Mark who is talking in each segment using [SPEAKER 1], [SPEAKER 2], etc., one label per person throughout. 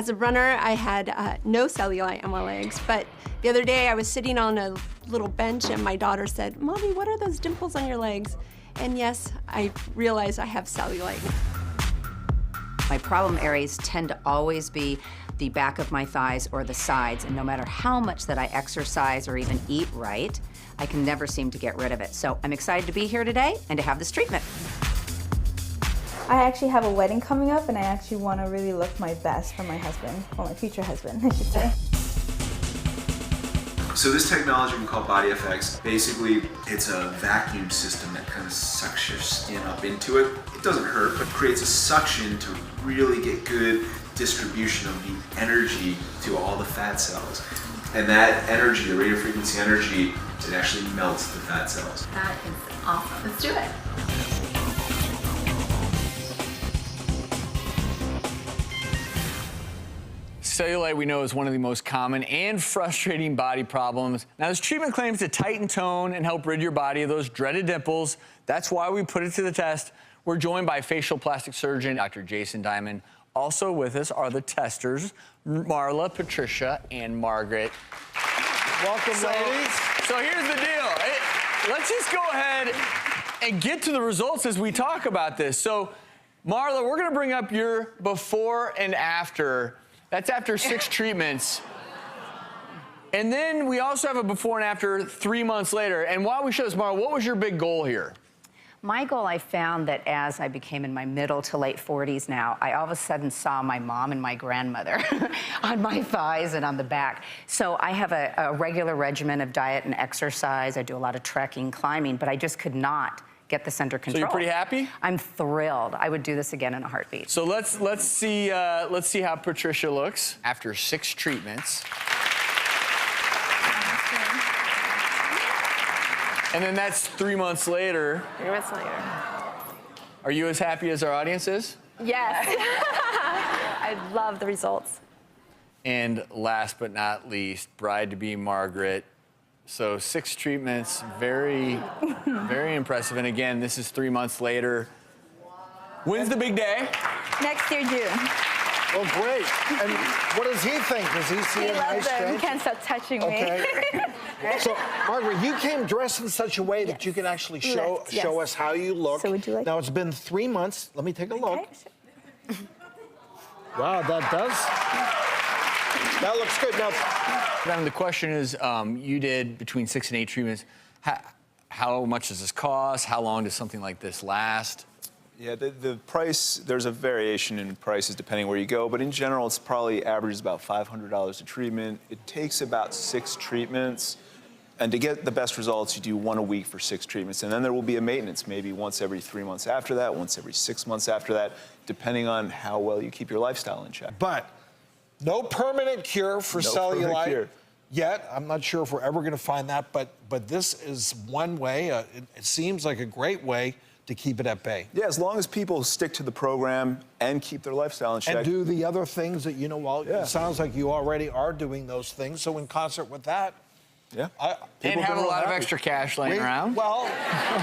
[SPEAKER 1] As a runner, I had no cellulite on my legs, but the other day I was sitting on a little bench and my daughter said, "Mommy, what are those dimples on your legs?" And yes, I realized I have cellulite.
[SPEAKER 2] My problem areas tend to always be the back of my thighs or the sides, and no matter how much that I exercise or even eat right, I can never seem to get rid of it. So I'm excited to be here today and to have this treatment.
[SPEAKER 3] I actually have a wedding coming up, and I actually want to really look my best for my husband, or my future husband, I should say.
[SPEAKER 4] So this technology we call Body FX, basically it's a vacuum system that kind of sucks your skin up into it. It doesn't hurt, but creates a suction to really get good distribution of the energy to all the fat cells. And that energy, the radio frequency energy, it actually melts the fat cells.
[SPEAKER 5] That is awesome. Let's do it.
[SPEAKER 6] Cellulite, we know, is one of the most common and frustrating body problems. Now, this treatment claims to tighten, tone, and help rid your body of those dreaded dimples. That's why we put it to the test. We're joined by facial plastic surgeon Dr. Jason Diamond. Also with us are the testers, Marla, Patricia, and Margaret.
[SPEAKER 7] Welcome, ladies.
[SPEAKER 6] So here's the deal. Let's just go ahead and get to the results as we talk about this. So, Marla, we're going to bring up your before and after. That's after 6 treatments. And then we also have a before and after 3 months later. And while we show this, Marla, what was your big goal here?
[SPEAKER 2] My goal, I found that as I became in my middle to late 40s now, I all of a sudden saw my mom and my grandmother on my thighs and on the back. So I have a regular regimen of diet and exercise. I do a lot of trekking, climbing, but I just could not get this under control.
[SPEAKER 6] So you're pretty happy?
[SPEAKER 2] I'm thrilled. I would do this again in a heartbeat.
[SPEAKER 6] So let's see how Patricia looks after 6 treatments. And then that's 3 months later.
[SPEAKER 5] 3 months later.
[SPEAKER 6] Are you as happy as our audience is?
[SPEAKER 5] Yes. I love the results.
[SPEAKER 6] And last but not least, bride-to-be Margaret. So 6 treatments, very, very impressive. And again, this is 3 months later. When's the big day?
[SPEAKER 3] Next year, June.
[SPEAKER 7] Well, great. And what does he think? Does he see a nice
[SPEAKER 3] He
[SPEAKER 7] change?
[SPEAKER 3] can't stop touching me.
[SPEAKER 7] Okay. So, Margaret, you came dressed in such a way that you can actually show us how you look.
[SPEAKER 3] So would you like?
[SPEAKER 7] Now, it's been 3 months. Let me take a look.
[SPEAKER 3] Okay.
[SPEAKER 7] Wow, that does. That looks good.
[SPEAKER 6] Now, the question is, you did between 6 and 8 treatments. How much does this cost? How long does something like this last?
[SPEAKER 8] Yeah, the price, there's a variation in prices depending where you go, but in general, it's probably averages about $500 a treatment. It takes about 6 treatments, and to get the best results, you do 1 a week for 6 treatments, and then there will be a maintenance, maybe once every 3 months after that, once every 6 months after that, depending on how well you keep your lifestyle in check.
[SPEAKER 7] But no permanent cure for cellulite yet. I'm not sure if we're ever going to find that, but this is one way. It seems like a great way to keep it at bay.
[SPEAKER 8] Yeah, as long as people stick to the program and keep their lifestyle in check.
[SPEAKER 7] And do the other things that, it sounds like you already are doing those things. So in concert with that,
[SPEAKER 6] and have a lot of extra cash laying around.
[SPEAKER 7] Well,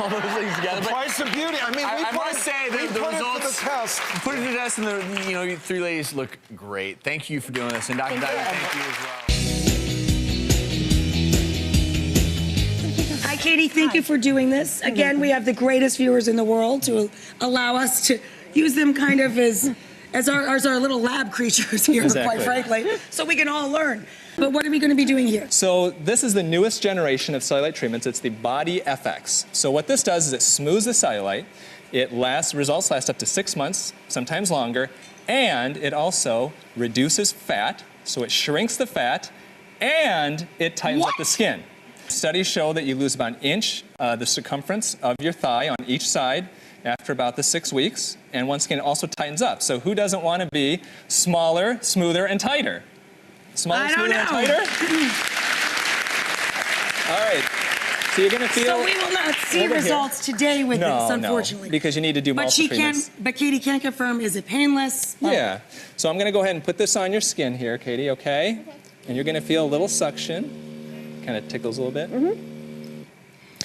[SPEAKER 6] all those things together.
[SPEAKER 7] The price of beauty. I mean,
[SPEAKER 6] I must say the results.
[SPEAKER 7] It to the test.
[SPEAKER 6] Put it to the test, and you 3 ladies look great. Thank you for doing this, and Dr. Diamond, thank you as well.
[SPEAKER 9] Hi, Katie. Thank you for doing this. Again, we have the greatest viewers in the world to allow us to use them kind of as our little lab creatures here, quite frankly, so we can all learn. But what are we going to be doing here?
[SPEAKER 10] So this is the newest generation of cellulite treatments. It's the Body FX. So what this does is it smooths the cellulite. Results last up to 6 months, sometimes longer, and it also reduces fat, so it shrinks the fat, and it tightens up the skin. Studies show that you lose about 1 inch the circumference of your thigh on each side after about the 6 weeks, and once again, it also tightens up. So who doesn't want to be smaller, smoother, and tighter? Smaller, smoother, and tighter? All right. So you're going to feel...
[SPEAKER 9] So we will not see results today with this, unfortunately.
[SPEAKER 10] No, because you need to do multiple treatments.
[SPEAKER 9] But Katie can confirm, is it painless?
[SPEAKER 10] Yeah. So I'm going to go ahead and put this on your skin here, Katie, okay? And you're going to feel a little suction. Kind of tickles a little bit.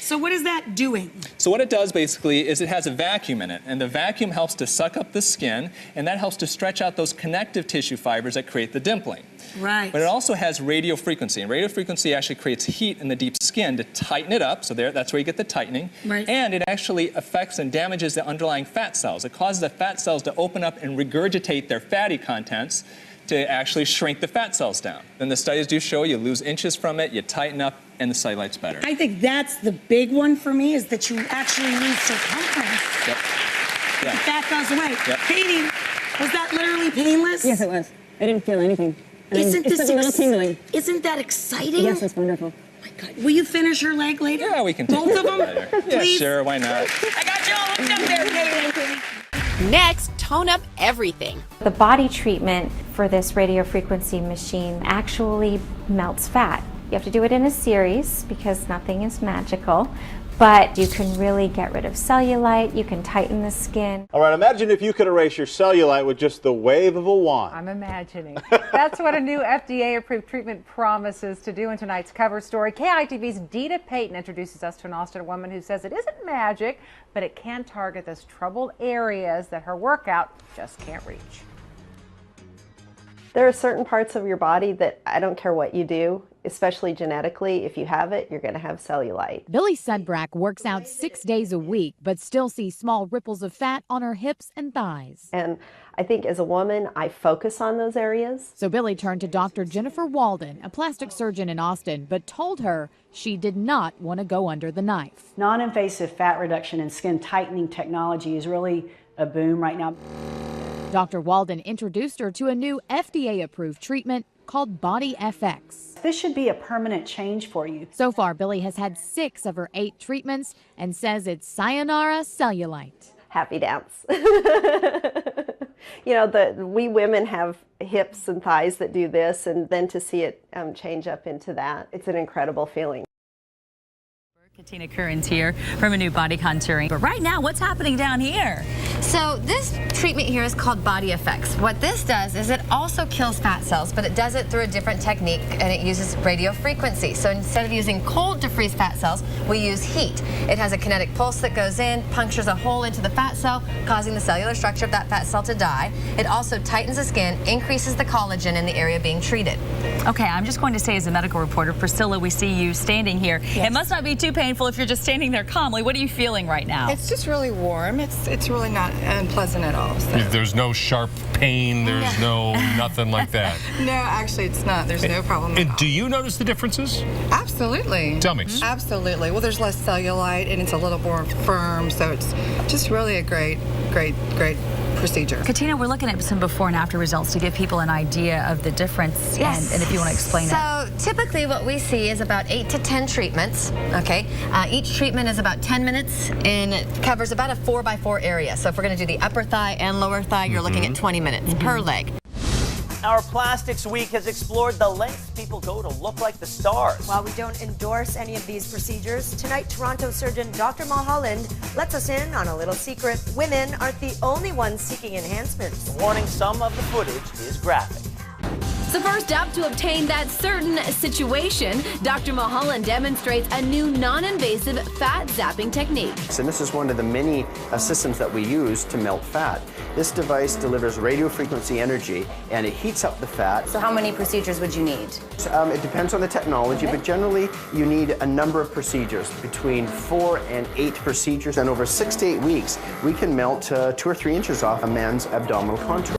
[SPEAKER 9] So what is that doing?
[SPEAKER 10] So what it does basically is it has a vacuum in it, and the vacuum helps to suck up the skin, and that helps to stretch out those connective tissue fibers that create the dimpling.
[SPEAKER 9] Right.
[SPEAKER 10] But it also has radio frequency, and radio frequency actually creates heat in the deep skin to tighten it up, so that's where you get the tightening.
[SPEAKER 9] Right.
[SPEAKER 10] And it actually affects and damages the underlying fat cells. It causes the fat cells to open up and regurgitate their fatty contents to actually shrink the fat cells down. Then the studies do show you lose inches from it, you tighten up, and the cellulite's better.
[SPEAKER 9] I think that's the big one for me, is that you actually lose circumference.
[SPEAKER 10] Yep.
[SPEAKER 9] The fat goes away.
[SPEAKER 10] Yep.
[SPEAKER 9] Katie, was that literally painless?
[SPEAKER 11] Yes, it was. I didn't feel anything.
[SPEAKER 9] Isn't
[SPEAKER 11] it's a little tingling.
[SPEAKER 9] Isn't that exciting?
[SPEAKER 11] Yes, it's wonderful.
[SPEAKER 9] Oh my God. Will you finish your leg later?
[SPEAKER 10] Yeah, we can take
[SPEAKER 9] both of them.
[SPEAKER 10] later. Yeah,
[SPEAKER 9] Please?
[SPEAKER 10] sure, why not?
[SPEAKER 9] I got you all hooked up there, Katie.
[SPEAKER 12] Next, tone up everything.
[SPEAKER 13] The body treatment for this radio frequency machine actually melts fat. You have to do it in a series because nothing is magical, but you can really get rid of cellulite, you can tighten the skin.
[SPEAKER 14] All right, imagine if you could erase your cellulite with just the wave of a wand.
[SPEAKER 15] I'm imagining. That's what a new FDA-approved treatment promises to do in tonight's cover story. KITV's Dita Payton introduces us to an Austin woman who says it isn't magic, but it can target those troubled areas that her workout just can't reach.
[SPEAKER 5] There are certain parts of your body that I don't care what you do, especially genetically, if you have it, you're going to have cellulite.
[SPEAKER 16] Billy Sudbrack works out 6 days a week, but still sees small ripples of fat on her hips and thighs.
[SPEAKER 5] And I think as a woman, I focus on those areas.
[SPEAKER 16] So Billy turned to Dr. Jennifer Walden, a plastic surgeon in Austin, but told her she did not want to go under the knife.
[SPEAKER 17] Non-invasive fat reduction and skin tightening technology is really a boom right now.
[SPEAKER 16] Dr. Walden introduced her to a new FDA-approved treatment called Body FX.
[SPEAKER 17] This should be a permanent change for you.
[SPEAKER 16] So far, Billy has had 6 of her 8 treatments and says it's sayonara cellulite.
[SPEAKER 5] Happy dance. You know, we women have hips and thighs that do this, and then to see it change up into that, it's an incredible feeling.
[SPEAKER 18] Katina Curran's here from a new body contouring. But right now, what's happening down here?
[SPEAKER 12] So this treatment here is called Body FX. What this does is it also kills fat cells, but it does it through a different technique, and it uses radio frequency. So instead of using cold to freeze fat cells, we use heat. It has a kinetic pulse that goes in, punctures a hole into the fat cell, causing the cellular structure of that fat cell to die. It also tightens the skin, increases the collagen in the area being treated.
[SPEAKER 18] Okay, I'm just going to say as a medical reporter, Priscilla, we see you standing here. Yes. It must not be too painful if you're just standing there calmly. What are you feeling right now?
[SPEAKER 19] It's just really warm. It's really not unpleasant at all. So.
[SPEAKER 20] There's no sharp pain. There's no nothing like that.
[SPEAKER 19] No, actually, it's not. There's no problem at all.
[SPEAKER 20] Do you notice the differences?
[SPEAKER 19] Absolutely.
[SPEAKER 20] Tell me.
[SPEAKER 19] Absolutely. Well, there's less cellulite, and it's a little more firm, so it's just really a great procedure.
[SPEAKER 18] Katina, we're looking at some before and after results to give people an idea of the difference.
[SPEAKER 12] Yes.
[SPEAKER 18] And if you want to explain it.
[SPEAKER 12] So typically what we see is about 8 to 10 treatments, okay? Each treatment is about 10 minutes and it covers about a 4x4 area. So if we're going to do the upper thigh and lower thigh, you're looking at 20 minutes per leg.
[SPEAKER 21] Our Plastics Week has explored the lengths people go to look like the stars.
[SPEAKER 22] While we don't endorse any of these procedures, tonight Toronto surgeon Dr. Mulholland lets us in on a little secret. Women aren't the only ones seeking enhancements.
[SPEAKER 21] Warning, some of the footage is graphic.
[SPEAKER 23] So first up, to obtain that certain situation, Dr. Mulholland demonstrates a new non-invasive fat zapping technique.
[SPEAKER 24] And this is one of the many systems that we use to melt fat. This device delivers radio frequency energy and it heats up the fat.
[SPEAKER 25] So how many procedures would you need?
[SPEAKER 24] It depends on the technology, but generally you need a number of procedures, between 4 and 8 procedures. And over 6 to 8 weeks, we can melt 2 or 3 inches off a man's abdominal contour.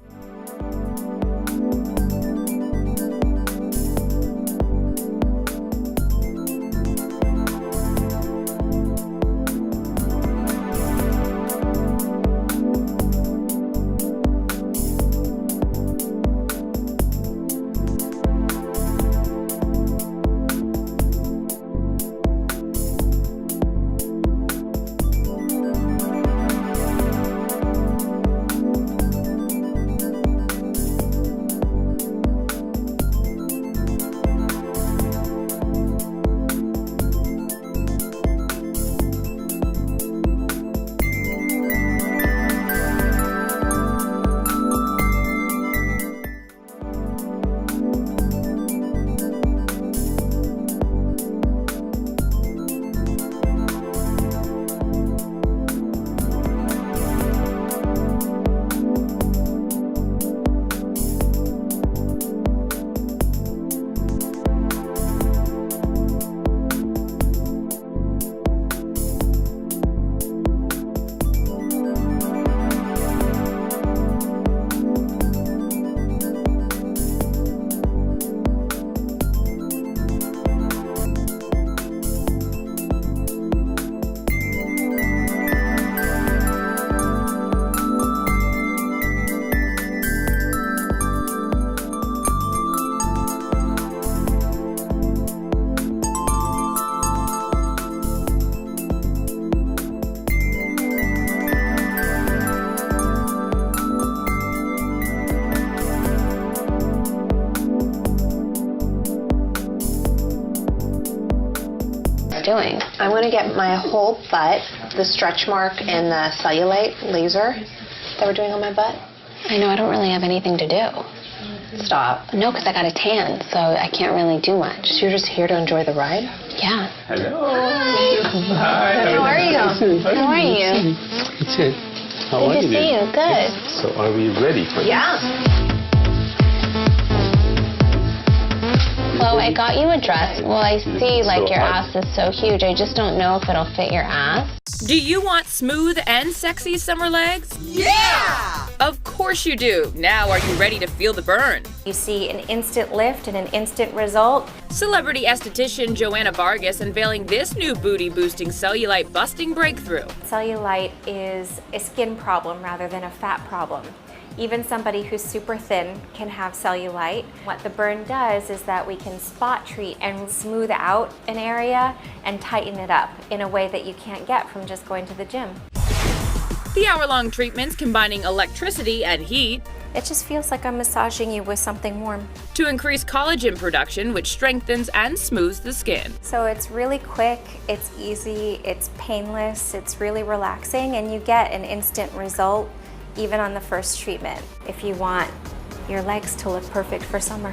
[SPEAKER 1] doing? I'm going to get my whole butt, the stretch mark and the cellulite laser that we're doing on my butt. I know I don't really have anything to do. Stop. No, because I got a tan, so I can't really do much. So you're just here to enjoy the ride? Yeah.
[SPEAKER 2] Hello.
[SPEAKER 1] Hi. How are you? How are you?
[SPEAKER 2] That's it. How are
[SPEAKER 1] Good
[SPEAKER 2] you?
[SPEAKER 1] to see you. Good.
[SPEAKER 2] So are we ready for
[SPEAKER 1] Yeah. Flo, I got you a dress. Well, I see like your ass is so huge. I just don't know if it'll fit your ass.
[SPEAKER 3] Do you want smooth and sexy summer legs?
[SPEAKER 9] Yeah!
[SPEAKER 3] Of course you do. Now are you ready to feel the burn?
[SPEAKER 13] You see an instant lift and an instant result.
[SPEAKER 3] Celebrity esthetician Joanna Vargas unveiling this new booty-boosting cellulite busting breakthrough.
[SPEAKER 13] Cellulite is a skin problem rather than a fat problem. Even somebody who's super thin can have cellulite. What the burn does is that we can spot treat and smooth out an area and tighten it up in a way that you can't get from just going to the gym.
[SPEAKER 3] The hour-long treatments combining electricity and heat.
[SPEAKER 13] It just feels like I'm massaging you with something warm.
[SPEAKER 3] To increase collagen production, which strengthens and smooths the skin.
[SPEAKER 13] So it's really quick, it's easy, it's painless, it's really relaxing, and you get an instant result even on the first treatment if you want your legs to look perfect for summer.